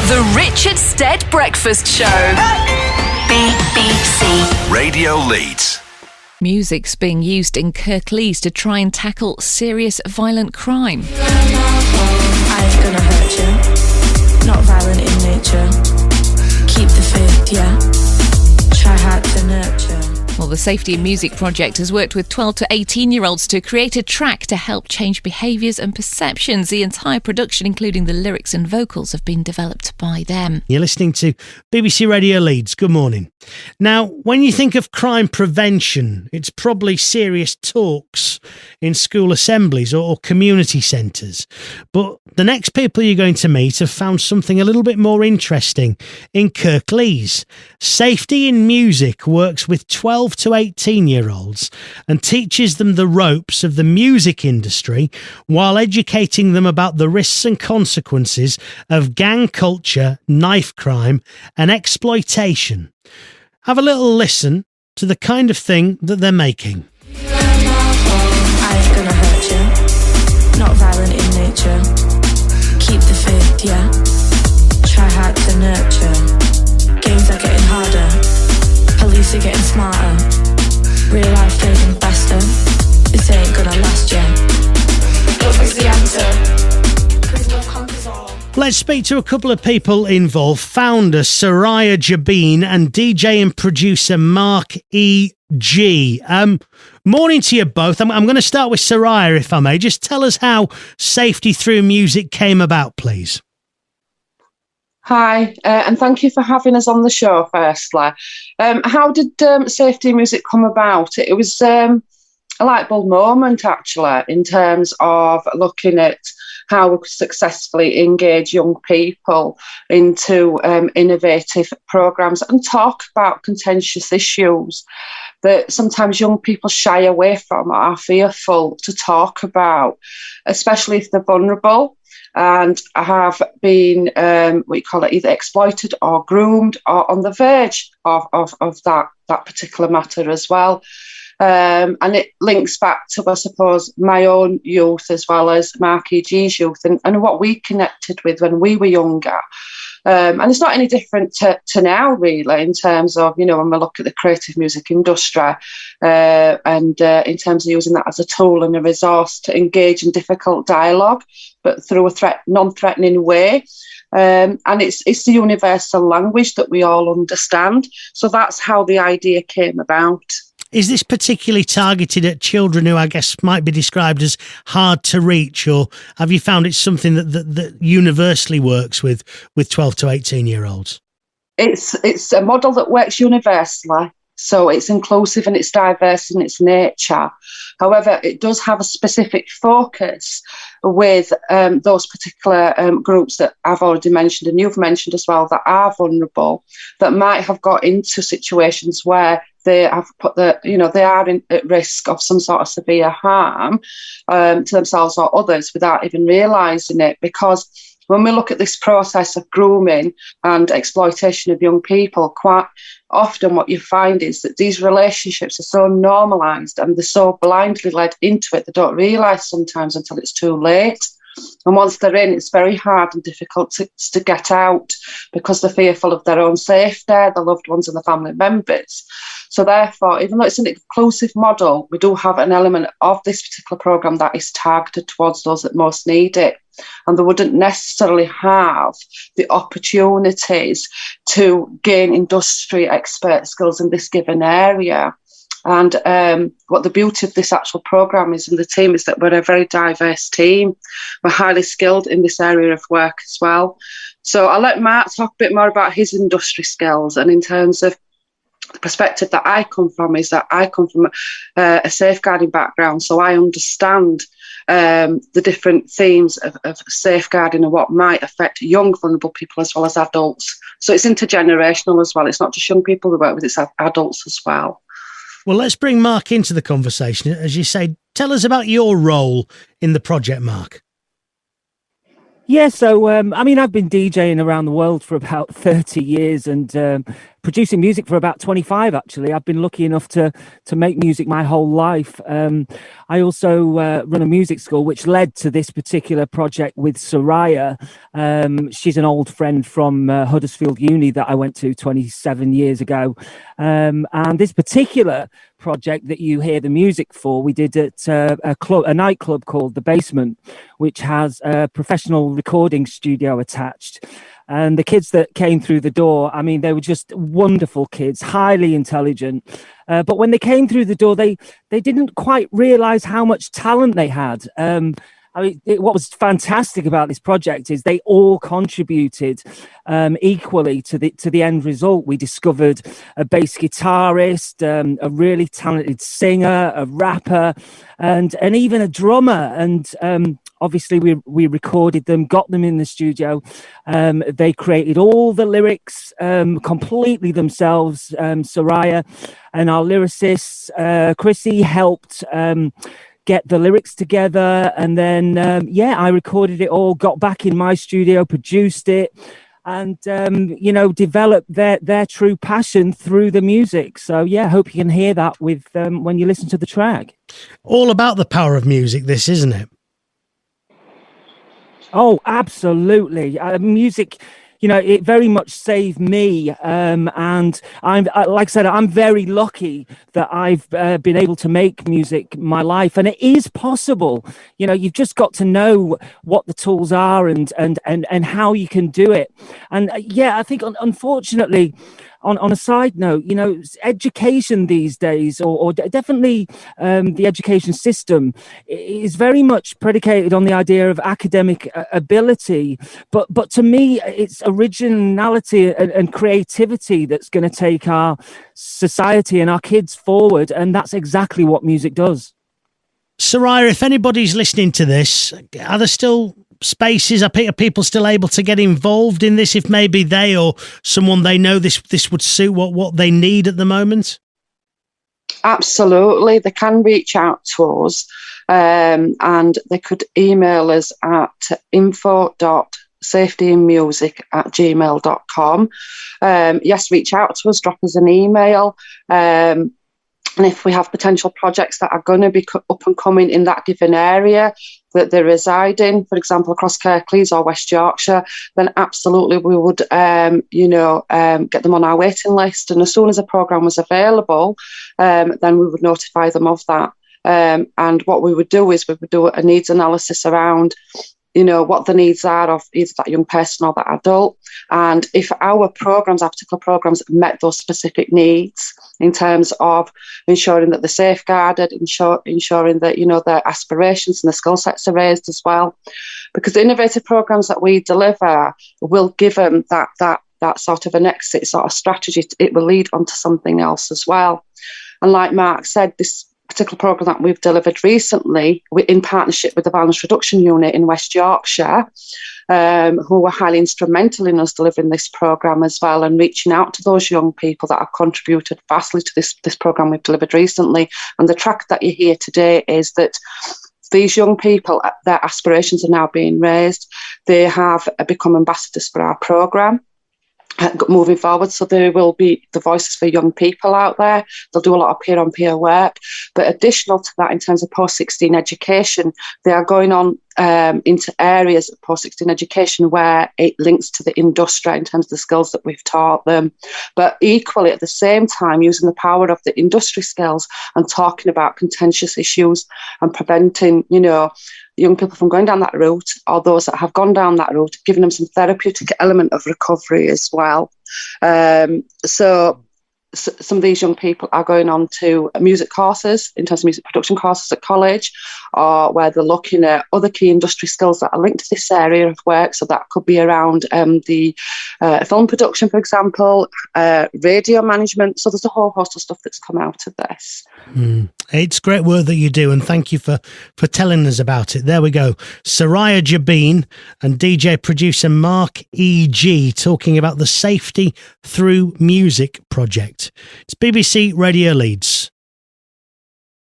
The Richard Stead Breakfast Show. BBC Radio Leeds. Music's being used in Kirklees to try and tackle serious violent crime. I'm gonna hurt you. Not violent in nature. Keep the faith, yeah. Try hard to nurture. Well, the Safety in Music project has worked with 12 to 18-year-olds to create a track to help change behaviours and perceptions. The entire production, including the lyrics and vocals, have been developed by them. You're listening to BBC Radio Leeds. Good morning. Now, when you think of crime prevention, it's probably serious talks in school assemblies or community centres. But the next people you're going to meet have found something a little bit more interesting in Kirklees. Safety in Music works with 12 to 18-year-olds and teaches them the ropes of the music industry while educating them about the risks and consequences of gang culture, knife crime and exploitation. Have a little listen to the kind of thing that they're making. I'm gonna hurt you. Not violent in nature. Keep the faith, yeah. Try hard to nurture. Games are getting harder. Police are getting smarter. Real life getting faster. This ain't gonna last, yeah. Love is the answer. 'Cause love conquers all. Let's speak to a couple of people involved. Founder Soriya and DJ and producer Mark EG. Morning to you both. I'm going to start with Soriya, if I may. Just tell us how Safety Through Music came about, please. Hi, and thank you for having us on the show, firstly. How did Safety in Music come about? It was a light bulb moment, actually, in terms of looking at how we could successfully engage young people into innovative programmes and talk about contentious issues that sometimes young people shy away from or are fearful to talk about, especially if they're vulnerable and have been, either exploited or groomed or on the verge of that particular matter as well. And it links back to, I suppose, my own youth as well as Mark EG's youth and what we connected with when we were younger. And it's not any different to now, really, in terms of, when we look at the creative music industry and in terms of using that as a tool and a resource to engage in difficult dialogue, but through a non-threatening way. And it's the universal language that we all understand. So that's how the idea came about. Is this particularly targeted at children who I guess might be described as hard to reach, or have you found it's something that universally works with 12 to 18-year-olds? It's a model that works universally. So it's inclusive and it's diverse in its nature. However, it does have a specific focus with those particular groups that I've already mentioned and you've mentioned as well that are vulnerable, that might have got into situations where they have put they are at risk of some sort of severe harm to themselves or others without even realising it. Because when we look at this process of grooming and exploitation of young people, quite often what you find is that these relationships are so normalised and they're so blindly led into it, they don't realise sometimes until it's too late. And once they're in, it's very hard and difficult to get out because they're fearful of their own safety, their loved ones and the family members. So therefore, even though it's an inclusive model, we do have an element of this particular programme that is targeted towards those that most need it. And they wouldn't necessarily have the opportunities to gain industry expert skills in this given area. And what the beauty of this actual programme is, and the team, is that we're a very diverse team. We're highly skilled in this area of work as well. So I'll let Mark talk a bit more about his industry skills. And in terms of the perspective that I come from, is that I come from a safeguarding background. So I understand the different themes of safeguarding and what might affect young vulnerable people as well as adults. So it's intergenerational as well. It's not just young people we work with, it's adults as well. Well, let's bring Mark into the conversation. As you say, tell us about your role in the project, Mark. Yeah, so I mean, I've been DJing around the world for about 30 years and producing music for about 25. Actually, I've been lucky enough to make music my whole life. I also run a music school, which led to this particular project with Soriya. She's an old friend from Huddersfield Uni that I went to 27 years ago, and this particular project that you hear the music for, we did at a nightclub called The Basement, which has a professional recording studio attached. And the kids that came through the door, I mean, they were just wonderful kids, highly intelligent. But when they came through the door, they didn't quite realize how much talent they had. I mean, what was fantastic about this project is they all contributed equally to the end result. We discovered a bass guitarist, a really talented singer, a rapper, and even a drummer. And obviously, we recorded them, got them in the studio. They created all the lyrics completely themselves. Soriya and our lyricist Chrissy helped get the lyrics together, and then I recorded it all, got back in my studio, produced it, and developed their true passion through the music. So I hope you can hear that with when you listen to the track. All about the power of music, this, isn't it? Oh, absolutely. Music, it very much saved me. And I'm, like I said, I'm very lucky that I've been able to make music my life. And it is possible. You've just got to know what the tools are and how you can do it. And I think unfortunately, on a side note, education these days, or definitely the education system, is very much predicated on the idea of academic ability. But to me, it's originality and creativity that's going to take our society and our kids forward. And that's exactly what music does. Soriya, if anybody's listening to this, are there still spaces? Are people still able to get involved in this if maybe they or someone they know this would suit what they need at the moment? Absolutely. They can reach out to us and they could email us at info.safetyinmusic@gmail.com. Yes, reach out to us, drop us an email. And if we have potential projects that are going to be up and coming in that given area that they reside in, for example, across Kirklees or West Yorkshire, then absolutely we would, get them on our waiting list. And as soon as a programme was available, then we would notify them of that. And what we would do is we would do a needs analysis around what the needs are of either that young person or that adult. And if our particular programs met those specific needs in terms of ensuring that they're safeguarded, ensuring that, their aspirations and the skill sets are raised as well. Because the innovative programs that we deliver will give them that sort of an exit sort of strategy. It will lead onto something else as well. And like Mark said, this particular programme that we've delivered recently in partnership with the Violence Reduction Unit in West Yorkshire, who were highly instrumental in us delivering this programme as well and reaching out to those young people that have contributed vastly to this programme we've delivered recently. And the track that you hear today is that these young people, their aspirations are now being raised. They have become ambassadors for our programme. Moving forward, so there will be the voices for young people out there. They'll do a lot of peer-on-peer work, but additional to that, in terms of post-16 education, they are going on into areas of post-16 education where it links to the industry in terms of the skills that we've taught them, but equally at the same time using the power of the industry skills and talking about contentious issues and preventing, young people from going down that route, or those that have gone down that route, giving them some therapeutic element of recovery as well. So some of these young people are going on to music courses, in terms of music production courses at college, or where they're looking at other key industry skills that are linked to this area of work. So that could be around the film production, for example, radio management. So there's a whole host of stuff that's come out of this. It's great work that you do, and thank you for telling us about it. There we go. Soriya Jabeen and DJ producer Mark EG talking about the Safety Through Music project. It's BBC Radio Leeds.